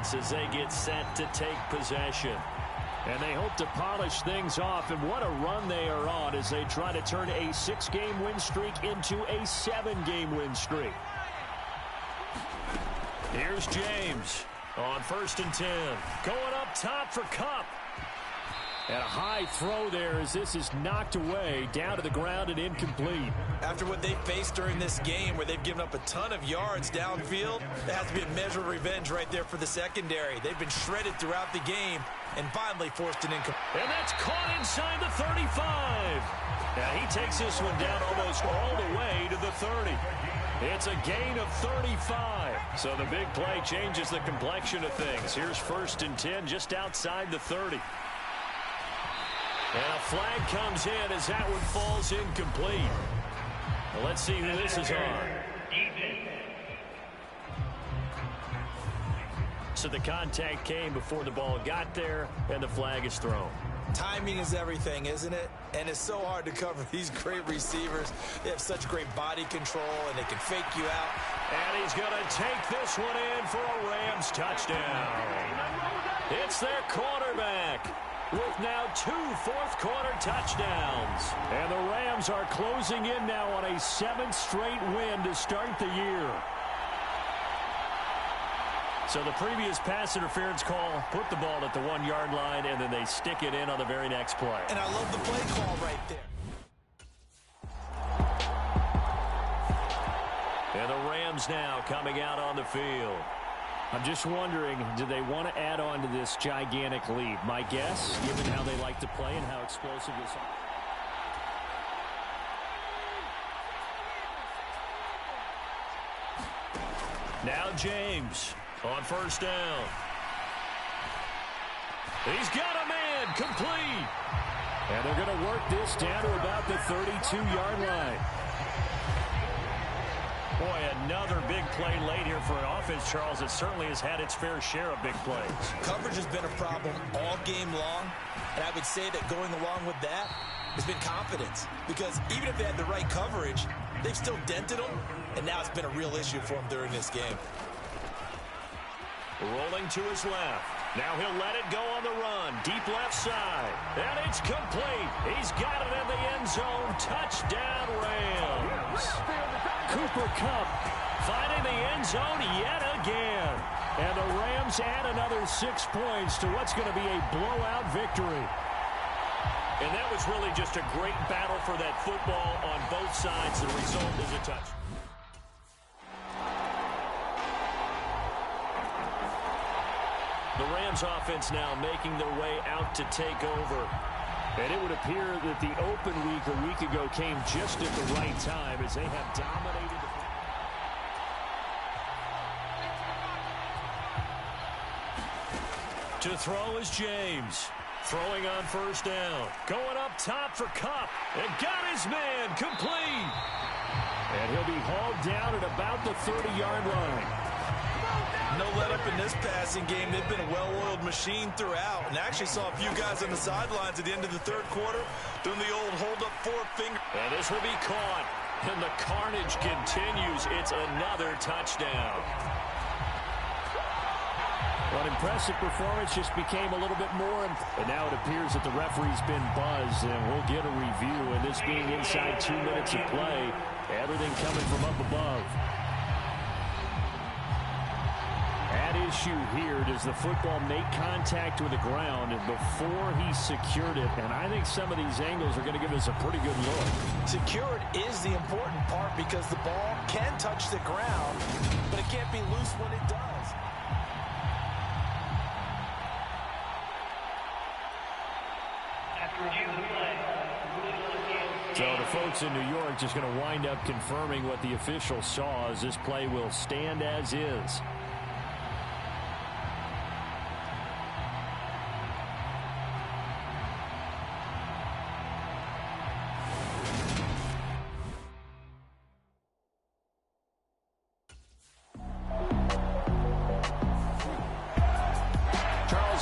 offense as they get set to take possession. And they hope to polish things off, and what a run they are on as they try to turn a 6-game win streak into a 7-game win streak. Here's James on 1st and 10. Going up top for Kupp. And a high throw there as this is knocked away, down to the ground and incomplete. After what they faced during this game where they've given up a ton of yards downfield, that has to be a measure of revenge right there for the secondary. They've been shredded throughout the game and finally forced an incomplete. And that's caught inside the 35. Now he takes this one down almost all the way to the 30. It's a gain of 35. So the big play changes the complexion of things. Here's 1st and 10 just outside the 30. And a flag comes in as that one falls incomplete. Well, let's see who this is on. So the contact came before the ball got there, and the flag is thrown. Timing is everything, isn't it? And it's so hard to cover these great receivers. They have such great body control, and they can fake you out. And he's going to take this one in for a Rams touchdown. It's their quarterback with now 2 fourth-quarter touchdowns. And the Rams are closing in now on a 7th straight win to start the year. So the previous pass interference call put the ball at the 1-yard line, and then they stick it in on the very next play. And I love the play call right there. And the Rams now coming out on the field. I'm just wondering, do they want to add on to this gigantic lead? My guess, given how they like to play and how explosive this is. Now James on 1st down. He's got a man complete. And they're going to work this down to about the 32-yard line. Boy, another big play late here for an offense, Charles, that certainly has had its fair share of big plays. Coverage has been a problem all game long, and I would say that going along with that has been confidence. Because even if they had the right coverage, they've still dented them, and now it's been a real issue for them during this game. Rolling to his left. Now he'll let it go on the run. Deep left side. And it's complete. He's got it in the end zone. Touchdown, Rams. Cooper Kupp finding the end zone yet again. And the Rams add another 6 points to what's going to be a blowout victory. And that was really just a great battle for that football on both sides. The result is a touchdown. The Rams offense now making their way out to take over. And it would appear that the open week a week ago came just at the right time as they have dominated. To throw is James. Throwing on 1st down. Going up top for Kupp. And got his man complete. And he'll be hauled down at about the 30-yard line. No let up in this passing game. They've been a well-oiled machine throughout. And I actually saw a few guys on the sidelines at the end of the 3rd quarter doing the old hold-up forefinger. And this will be caught. And the carnage continues. It's another touchdown. Well, an impressive performance just became a little bit more. And now it appears that the referee's been buzzed. And we'll get a review. And this being inside 2 minutes of play, everything coming from up above. At issue here, does the football make contact with the ground before he secured it? And I think some of these angles are going to give us a pretty good look. Secured is the important part because the ball can touch the ground, but it can't be loose when it does. So the folks in New York just going to wind up confirming what the official saw as this play will stand as is.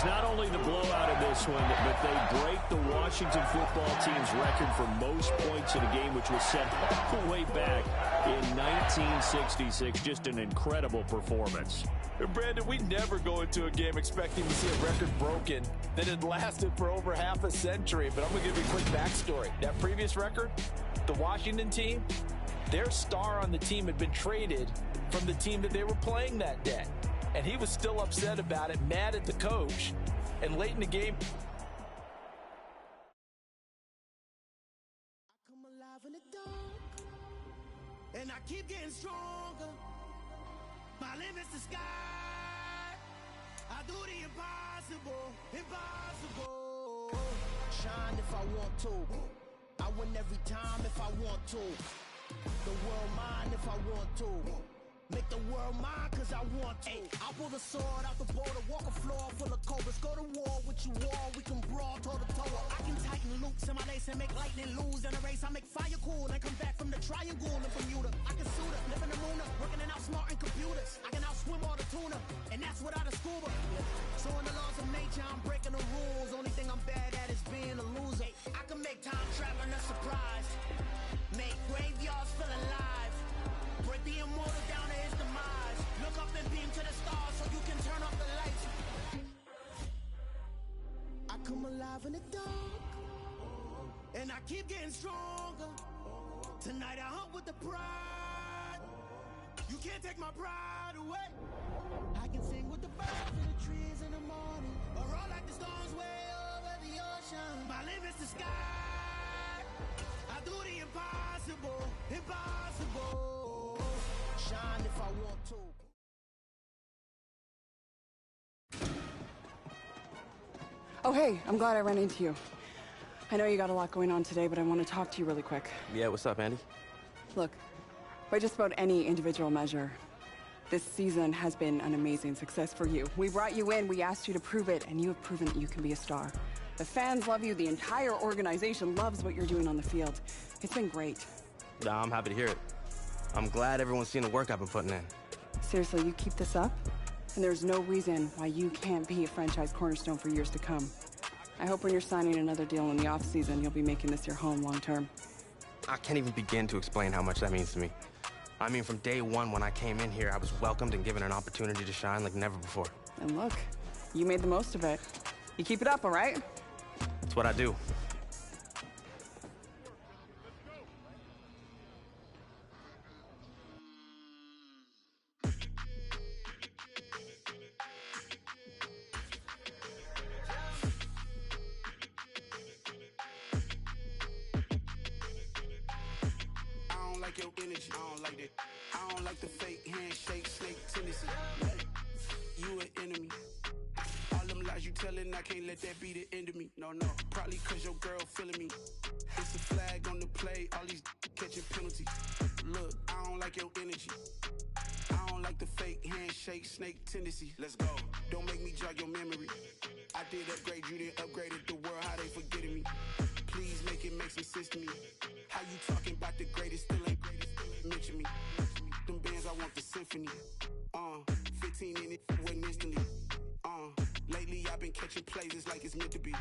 Not only the blowout of this one, but they break the Washington football team's record for most points in a game, which was set all the way back in 1966. Just an incredible performance. Brandon, we never go into a game expecting to see a record broken that had lasted for over half a century. But I'm going to give you a quick backstory. That previous record, the Washington team, their star on the team had been traded from the team that they were playing that day. And he was still upset about it, mad at the coach. And late in the game, I come alive in the dark, and I keep getting stronger. My limit's the sky. I do the impossible, impossible. Shine if I want to. I win every time if I want to. The world mine if I want to. Make the world mine cause I want to. I pull the sword out the border, walk a floor full of cobras. Go to war with you all, we can brawl toe to toe. I can tighten loops in my lace and make lightning lose in a race. I make fire cool and come back from the triangle in Bermuda. I can suit up, live in the moon, working and outsmarting computers. I can outswim all the tuna, and that's without a scuba. So in the laws of nature, I'm breaking the rules. Only thing I'm bad at is being a loser. I can make time traveling a surprise. Make graveyards feel alive. Break the immortal down to his demise. Look up and beam to the stars so you can turn off the lights. I come alive in the dark, and I keep getting stronger. Tonight I hunt with the pride. You can't take my pride away. I can sing with the birds in the trees in the morning, or roll like the storms way over the ocean. My limit's the sky. I do the impossible, impossible. Shine if I want to. Oh, hey, I'm glad I ran into you. I know you got a lot going on today, but I want to talk to you really quick. Yeah, what's up, Andy? Look, by just about any individual measure, this season has been an amazing success for you. We brought you in, we asked you to prove it, and you have proven that you can be a star. The fans love you, the entire organization loves what you're doing on the field. It's been great. Nah, I'm happy to hear it. I'm glad everyone's seen the work I've been putting in. Seriously, you keep this up, and there's no reason why you can't be a franchise cornerstone for years to come. I hope when you're signing another deal in the off-season, you'll be making this your home long-term. I can't even begin to explain how much that means to me. I mean, from day one when I came in here, I was welcomed and given an opportunity to shine like never before. And look, you made the most of it. You keep it up, all right? That's what I do. I don't like your energy, I don't like that. I don't like the fake handshake, snake tendency. You an enemy. All them lies you telling, I can't let that be the end of me. No, probably cause your girl feeling me. It's a flag on the play, all these catching penalties. Look, I don't like your energy. I don't like the fake handshake, snake tendency. Let's go. Don't make me jog your memory. I did upgrade, you didn't upgrade it. The world, how they forgetting me. Please make it make some sense to me. How you talking about the greatest, still ain't greatest, mention me. Them bands, I want the symphony. 15 in it, went instantly. Lately I've been catching plays, it's like it's meant to be.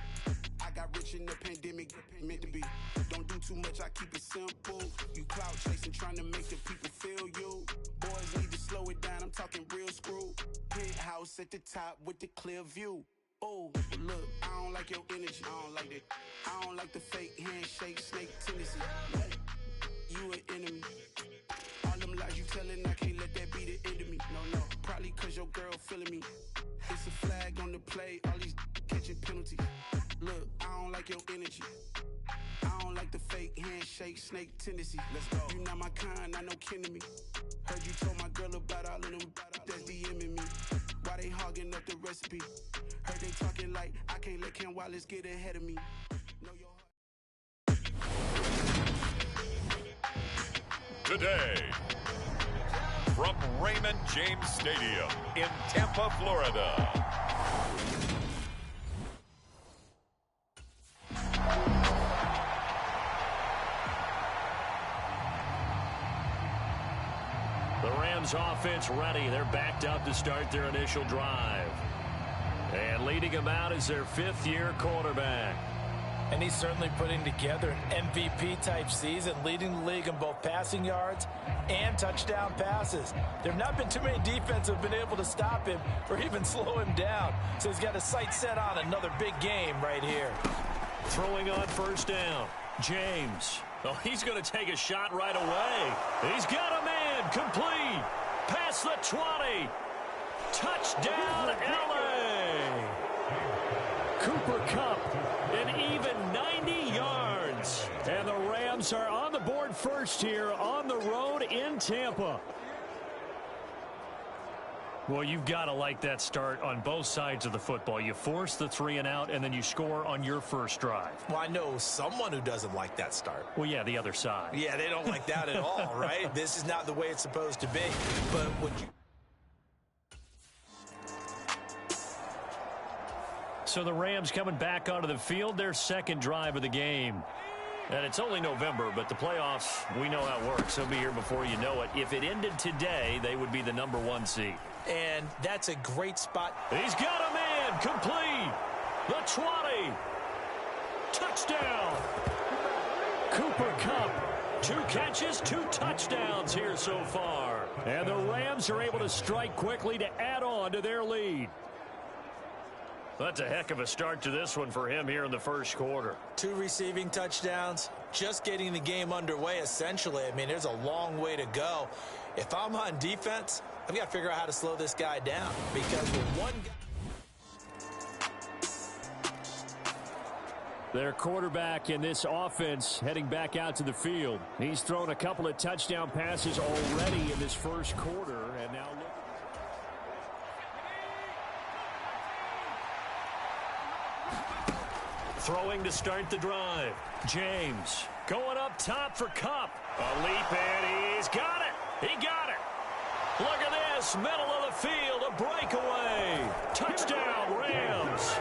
I got rich in the pandemic, meant to be. Don't do too much, I keep it simple. You clout chasing, trying to make the people feel you. Boys need to slow it down, I'm talking real screw. Penthouse at the top with the clear view. Oh, look, I don't like your energy, I don't like that. I don't like the fake handshake, snake tendency. You an enemy. All them lies you telling, I can't let that be the end of me. No, probably cause your girl feeling me. It's a flag on the play, all these catching penalties. Look, I don't like your energy. I don't like the fake handshake, snake tendency. Let's go. You not my kind, I know kin to me. Heard you told my girl about all of them that's DMing me. Why they hogging up the recipe? Heard they talking like I can't let Ken Wallace get ahead of me. Know your heart. Today, from Raymond James Stadium in Tampa, Florida. The Rams offense ready. They're backed up to start their initial drive. And leading them out is their fifth-year quarterback. And he's certainly putting together an MVP-type season, leading the league in both passing yards and touchdown passes. There have not been too many defenses who have been able to stop him or even slow him down. So he's got his sights set on another big game right here. Throwing on first down, James. Oh, he's going to take a shot right away. He's got a man, complete. Past the 20. Touchdown, LA. Cooper Kupp, an even 90 yards. And the Rams are on the board first here on the road in Tampa. Well, you've got to like that start on both sides of the football. You force the 3 and out, and then you score on your first drive. Well, I know someone who doesn't like that start. Well, yeah, the other side. Yeah, they don't like that at all, right? This is not the way it's supposed to be. But what you... So the Rams coming back onto the field, their second drive of the game. And it's only November, but the playoffs, we know how it works. They'll be here before you know it. If it ended today, they would be the #1 seed. And that's a great spot. He's got a man, complete. The 20. Touchdown. Cooper Kupp, 2 catches, 2 touchdowns here so far. And the Rams are able to strike quickly to add on to their lead. That's a heck of a start to this one for him here in the first quarter. 2 receiving touchdowns, just getting the game underway, essentially. I mean, there's a long way to go. If I'm on defense, I've got to figure out how to slow this guy down. Because with one guy... Their quarterback in this offense heading back out to the field. He's thrown a couple of touchdown passes already in this first quarter. And now look. Throwing to start the drive. James going up top for Kupp. A leap, and he's got it. He got it. Look at this. Middle of the field. A breakaway. Touchdown, Rams.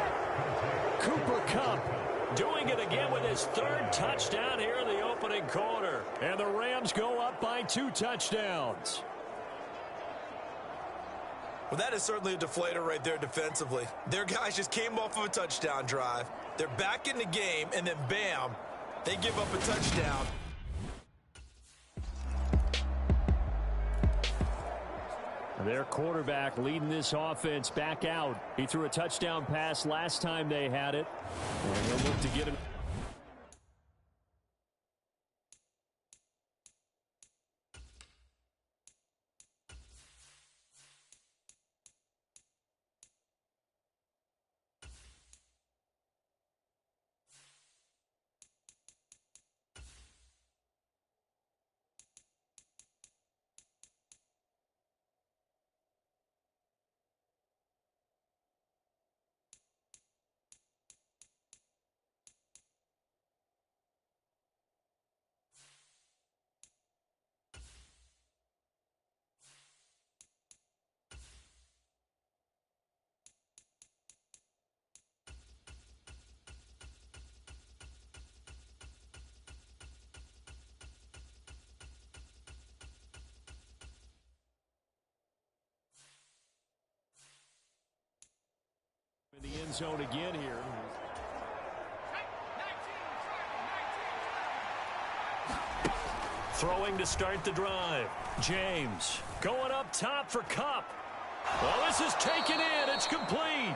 Cooper Kupp doing it again with his 3rd touchdown here in the opening quarter. And the Rams go up by 2 touchdowns. Well, that is certainly a deflator right there defensively. Their guys just came off of a touchdown drive. They're back in the game, and then bam, they give up a touchdown. Their quarterback leading this offense back out. He threw a touchdown pass last time they had it. And they'll look to get him. In the end zone again here. Throwing to start the drive. James going up top for Kupp. Well, this is taken in. It's complete.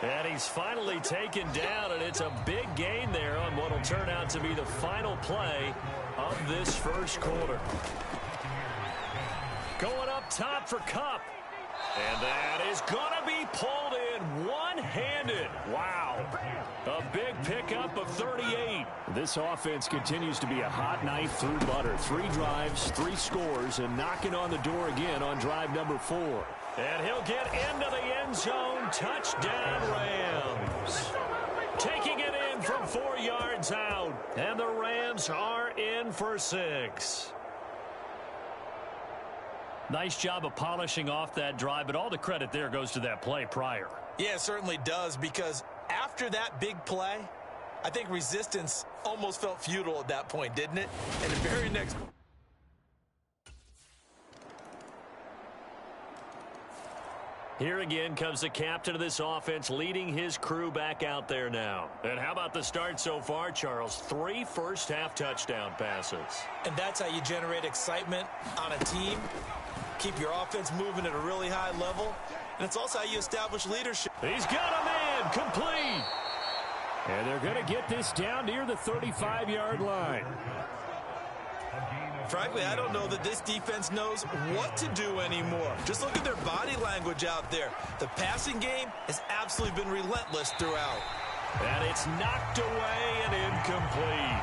And he's finally taken down, and it's a big gain there on what will turn out to be the final play of this first quarter. Going up top for Kupp. And that is going to be pulled in one-handed. Wow. A big pickup of 38. This offense continues to be a hot knife through butter. 3 drives, 3 scores, and knocking on the door again on drive number 4. And he'll get into the end zone. Touchdown, Rams. Taking it in from 4 yards out. And the Rams are in for 6. Nice job of polishing off that drive, but all the credit there goes to that play prior. Yeah, it certainly does, because after that big play, I think resistance almost felt futile at that point, didn't it? And the very next... Here again comes the captain of this offense leading his crew back out there now. And how about the start so far, Charles? 3 first-half touchdown passes. And that's how you generate excitement on a team, keep your offense moving at a really high level, and it's also how you establish leadership. He's got a man complete. And they're going to get this down near the 35-yard line. Frankly, I don't know that this defense knows what to do anymore. Just look at their body language out there. The passing game has absolutely been relentless throughout. And it's knocked away and incomplete.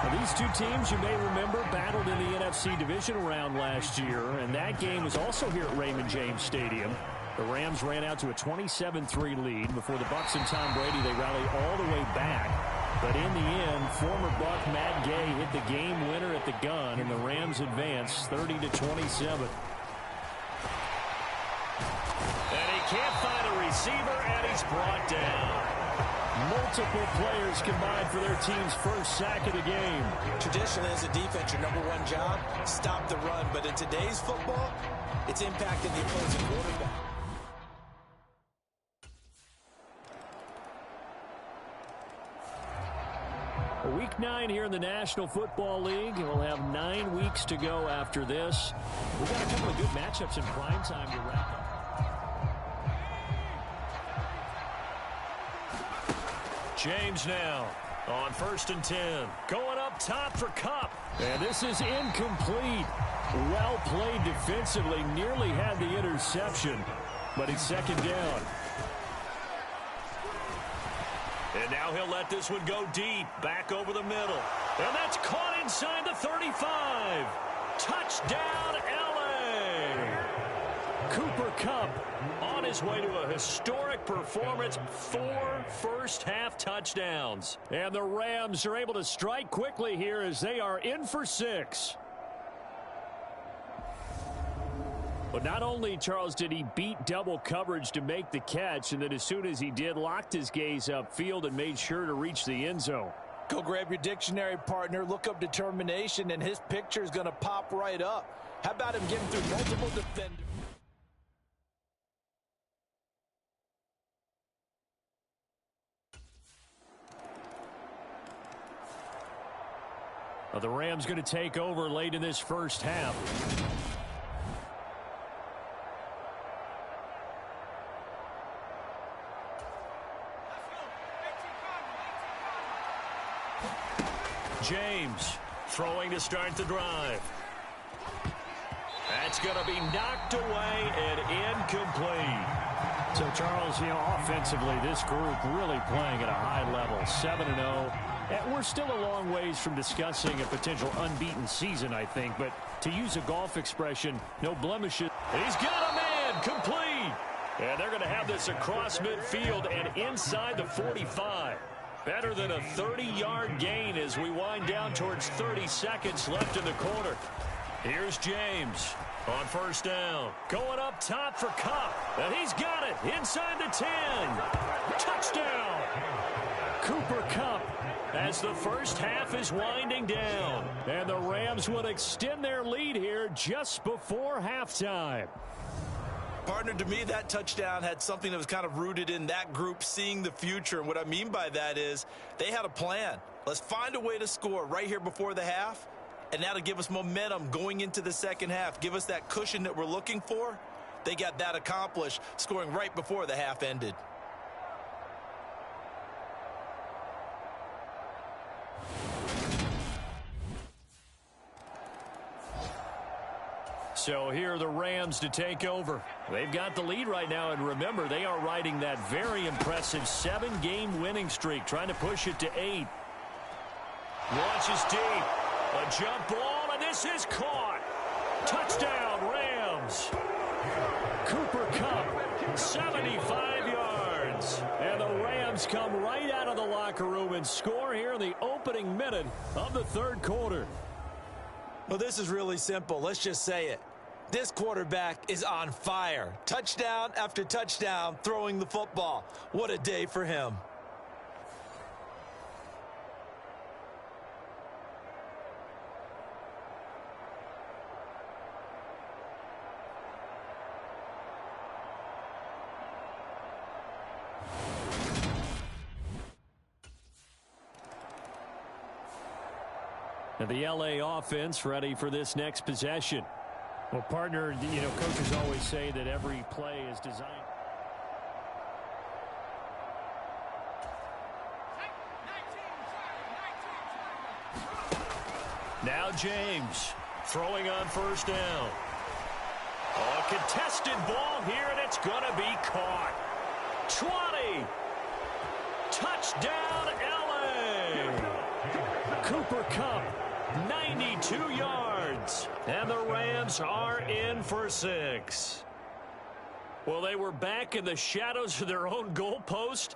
Now, these two teams, you may remember, battled in the NFC divisional round last year, and that game was also here at Raymond James Stadium. The Rams ran out to a 27-3 lead. Before the Bucs and Tom Brady, they rallied all the way back. But in the end, former Buck Matt Gay hit the game winner at the gun, and the Rams advance 30-27. And he can't find a receiver, and he's brought down. Multiple players combined for their team's first sack of the game. Traditionally, as a defense, your number one job, stop the run. But in today's football, it's impacting the opposing quarterback. Week 9 here in the National Football League. We'll have 9 weeks to go after this. We've got a couple of good matchups in prime time to wrap up. James now on 1st and 10. Going up top for Kupp. And this is incomplete. Well played defensively. Nearly had the interception. But it's 2nd down. And now he'll let this one go deep, back over the middle. And that's caught inside the 35. Touchdown, L.A. Cooper Kupp on his way to a historic performance. 4 first-half touchdowns. And the Rams are able to strike quickly here as they are in for 6. But not only, Charles, did he beat double coverage to make the catch, and then as soon as he did, locked his gaze upfield and made sure to reach the end zone. Go grab your dictionary, partner. Look up determination, and his picture is going to pop right up. How about him getting through multiple defenders? Well, the Rams going to take over late in this first half. James throwing to start the drive. That's going to be knocked away and incomplete. So, Charles, offensively, this group really playing at a high level, 7-0. And we're still a long ways from discussing a potential unbeaten season, I think. But to use a golf expression, no blemishes. He's got a man complete. And they're going to have this across midfield and inside the 45. Better than a 30-yard gain as we wind down towards 30 seconds left in the quarter. Here's James on 1st down. Going up top for Kupp. And he's got it inside the 10. Touchdown. Cooper Kupp as the first half is winding down. And the Rams would extend their lead here just before halftime. Partner, to me, that touchdown had something that was kind of rooted in that group seeing the future. And what I mean by that is they had a plan. Let's find a way to score right here before the half. And that'll give us momentum going into the second half. Give us that cushion that we're looking for. They got that accomplished, scoring right before the half ended. So here are the Rams to take over. They've got the lead right now, and remember, they are riding that very impressive 7-game winning streak, trying to push it to 8. Launches deep. A jump ball, and this is caught. Touchdown, Rams. Cooper Kupp, 75 yards. And the Rams come right out of the locker room and score here in the opening minute of the 3rd quarter. Well, this is really simple. Let's just say it. This quarterback is on fire. Touchdown after touchdown, throwing the football. What a day for him. And the LA offense ready for this next possession. Well, partner, coaches always say that every play is designed. Now James throwing on first down. A contested ball here, and it's going to be caught. 20. Touchdown, LA. Cooper Kupp, 92 yards. And the Rams are in for 6. Well, they were back in the shadows of their own goalpost,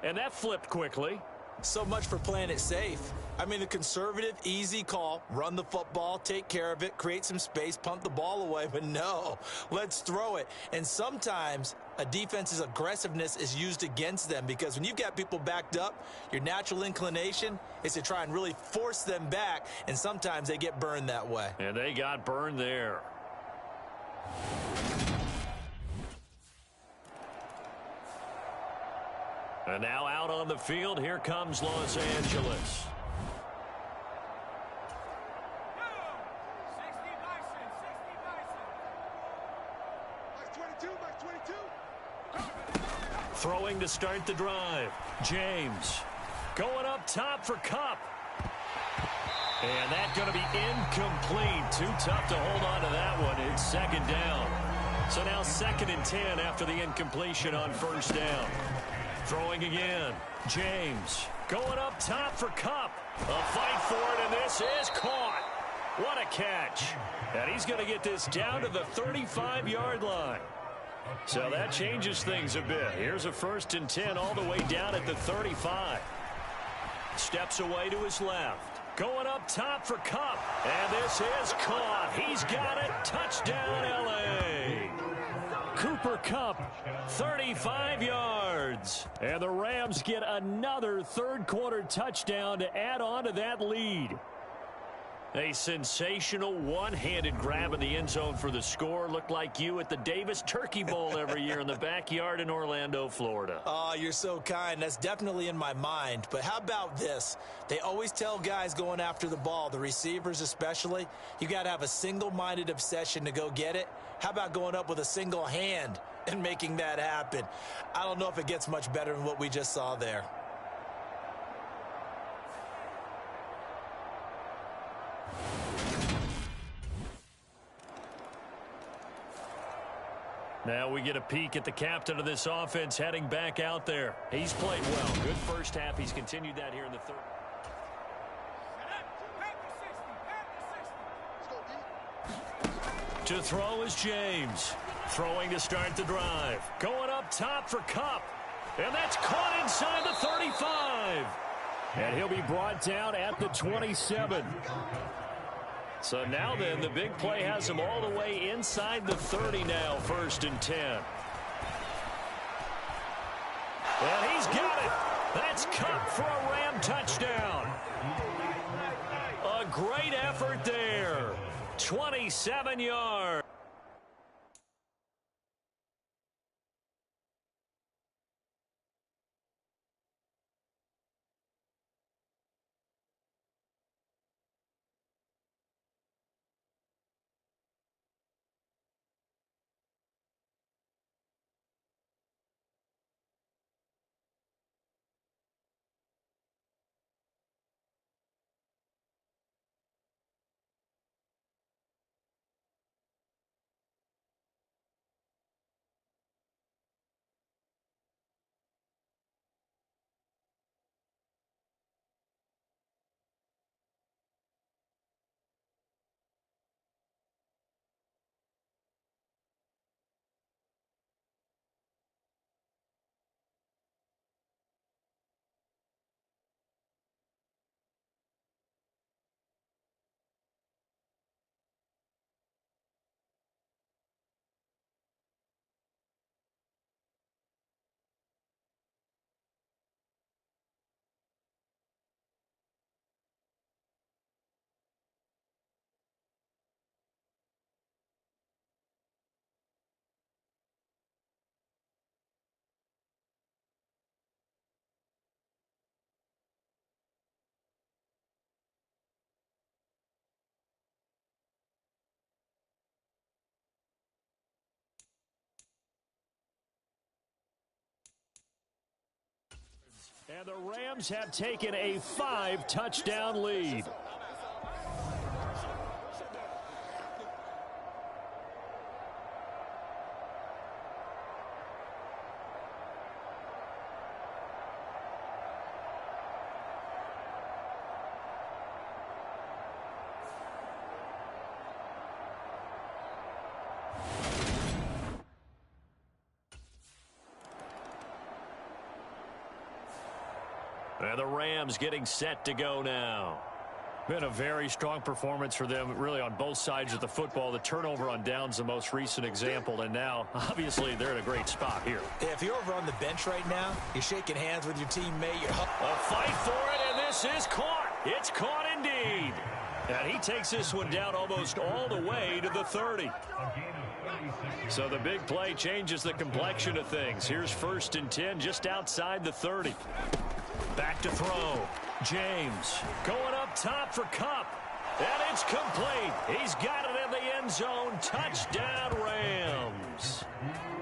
and that flipped quickly. So much for playing it safe. I mean, the conservative, easy call, run the football, take care of it, create some space, punt the ball away. But no, let's throw it. And sometimes a defense's aggressiveness is used against them because when you've got people backed up, your natural inclination is to try and really force them back, and sometimes they get burned that way. And they got burned there. And now out on the field, here comes Los Angeles. Throwing to start the drive. James going up top for Kupp. And that's going to be incomplete. Too tough to hold on to that one. It's second down. So now 2nd and 10 after the incompletion on first down. Throwing again. James going up top for Kupp. A fight for it, and this is caught. What a catch. And he's going to get this down to the 35-yard line. So that changes things a bit. Here's a 1st and 10 all the way down at the 35. Steps away to his left. Going up top for Kupp. And this is caught. He's got it. Touchdown, L.A. Cooper Kupp, 35 yards. And the Rams get another third-quarter touchdown to add on to that lead. A sensational one-handed grab in the end zone for the score. Looked like you at the Davis Turkey Bowl every year in the backyard in Orlando, Florida. Oh, you're so kind. That's definitely in my mind. But how about this? They always tell guys going after the ball, the receivers especially, you got to have a single-minded obsession to go get it. How about going up with a single hand and making that happen? I don't know if it gets much better than what we just saw there. Now we get a peek at the captain of this offense heading back out there. He's played well. Good first half. He's continued that here in the third. To throw is James. Throwing to start the drive. Going up top for Kupp. And that's caught inside the 35. And he'll be brought down at the 27. So now then, the big play has him all the way inside the 30 now, 1st and 10. And he's got it. That's Kupp for a Ram touchdown. A great effort there. 27 yards. And the Rams have taken a 5-touchdown lead. And the Rams getting set to go now. Been a very strong performance for them, really, on both sides of the football. The turnover on downs, the most recent example, and now, obviously, they're in a great spot here. If you're over on the bench right now, you're shaking hands with your teammate. A fight for it, and this is caught. It's caught indeed. And he takes this one down almost all the way to the 30. So the big play changes the complexion of things. Here's 1st and 10 just outside the 30. Back to throw. James going up top for Kupp. And it's complete. He's got it in the end zone. Touchdown, Rams.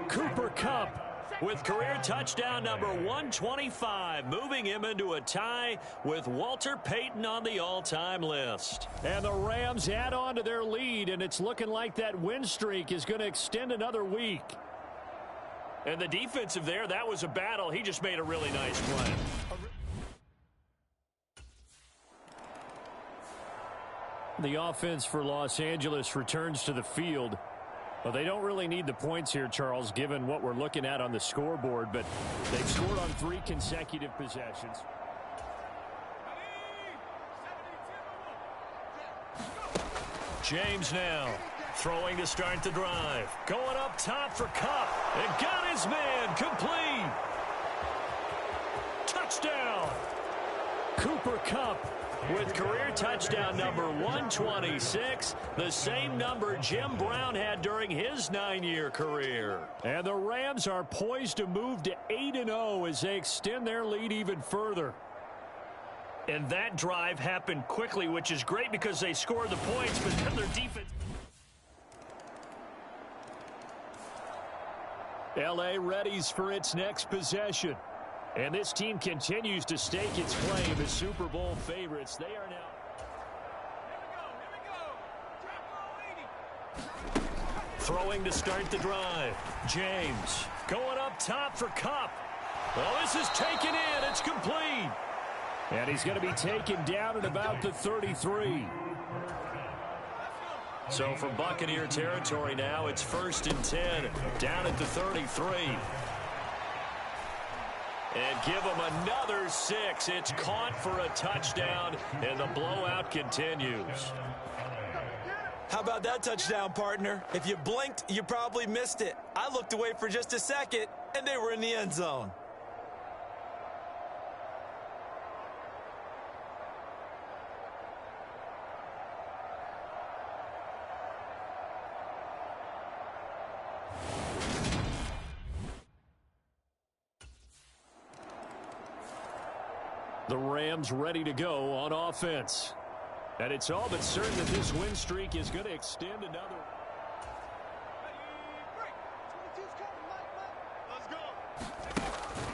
Cooper Kupp with career touchdown number 125, moving him into a tie with Walter Payton on the all-time list. And the Rams add on to their lead, and it's looking like that win streak is going to extend another week. And the defensive there, that was a battle. He just made a really nice play. The offense for Los Angeles returns to the field. Well, they don't really need the points here, Charles, given what we're looking at on the scoreboard, but they've scored on 3 consecutive possessions. James now throwing to start the drive. Going up top for Kupp. And got his man complete. Touchdown. Cooper Kupp with career touchdown number 126, the same number Jim Brown had during his 9-year career. And the Rams are poised to move to 8-0 as they extend their lead even further. And that drive happened quickly, which is great because they scored the points, but then their defense... L.A. readies for its next possession. And this team continues to stake its claim as Super Bowl favorites. They are now... Throwing to start the drive. James going up top for Kupp. Well, this is taken in. It's complete. And he's going to be taken down at about the 33. So from Buccaneer territory now, it's 1st and 10, down at the 33. And give them another 6. It's caught for a touchdown, and the blowout continues. How about that touchdown, partner? If you blinked, you probably missed it. I looked away for just a second, and they were in the end zone. The Rams ready to go on offense. And it's all but certain that this win streak is going to extend another.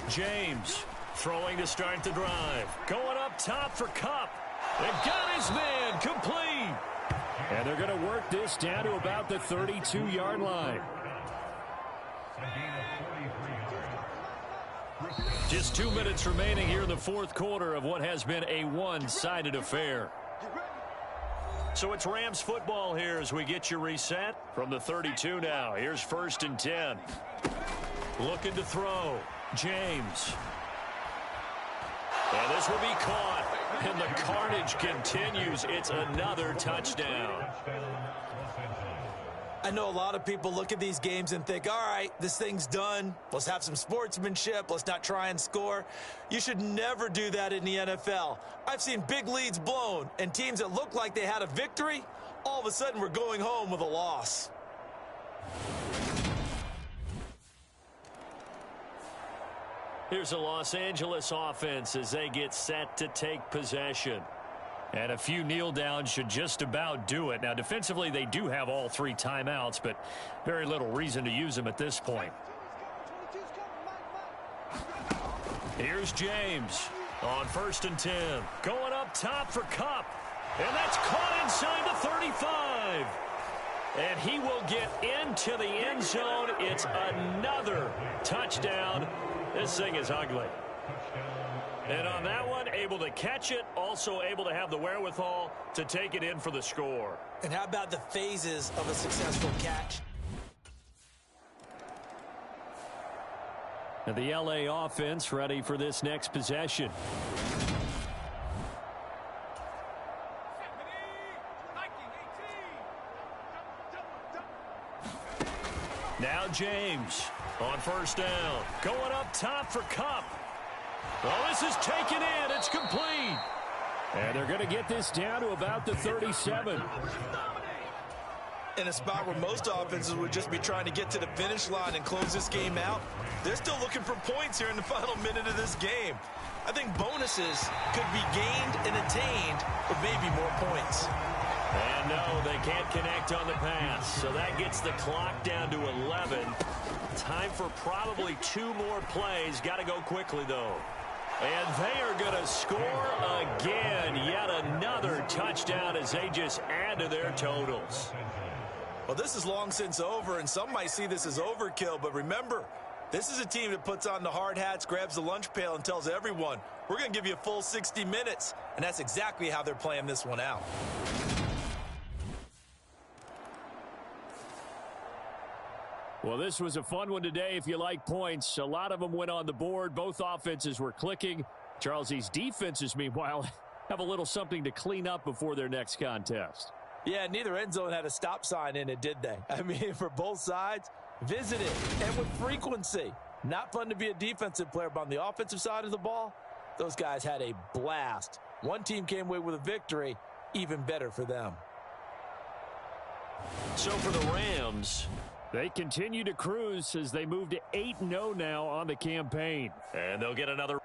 James throwing to start the drive. Going up top for Kupp. And got his man complete. And they're going to work this down to about the 32-yard line. Just 2 minutes remaining here in the 4th quarter of what has been a one-sided affair. So it's Rams football here as we get you reset from the 32 now. Here's 1st and 10. Looking to throw. James. And this will be caught. And the carnage continues. It's another touchdown. I know a lot of people look at these games and think, all right, this thing's done. Let's have some sportsmanship. Let's not try and score. You should never do that in the NFL. I've seen big leads blown, and teams that looked like they had a victory, all of a sudden were going home with a loss. Here's the Los Angeles offense as they get set to take possession. And a few kneel downs should just about do it. Now, defensively, they do have all 3 timeouts, but very little reason to use them at this point. Here's James on 1st and 10. Going up top for Kupp. And that's caught inside the 35. And he will get into the end zone. It's another touchdown. This thing is ugly. And on that one, able to catch it, also able to have the wherewithal to take it in for the score. And how about the phases of a successful catch? And the LA offense ready for this next possession. Now James on 1st down. Going up top for Kupp. Well, this is taken in. It's complete. And they're going to get this down to about the 37. In a spot where most offenses would just be trying to get to the finish line and close this game out, they're still looking for points here in the final minute of this game. I think bonuses could be gained and attained with maybe more points. And no, they can't connect on the pass. So that gets the clock down to 11. Time for probably 2 more plays. Got to go quickly, though. And they are going to score again. Yet another touchdown as they just add to their totals. Well, this is long since over, and some might see this as overkill. But remember, this is a team that puts on the hard hats, grabs the lunch pail, and tells everyone, we're going to give you a full 60 minutes. And that's exactly how they're playing this one out. Well, this was a fun one today if you like points. A lot of them went on the board. Both offenses were clicking. Charles, these defenses, meanwhile, have a little something to clean up before their next contest. Yeah, neither end zone had a stop sign in it, did they? I mean, for both sides, visited and with frequency. Not fun to be a defensive player, but on the offensive side of the ball, those guys had a blast. One team came away with a victory, even better for them. So for the Rams, they continue to cruise as they move to 8-0 now on the campaign. And they'll get another.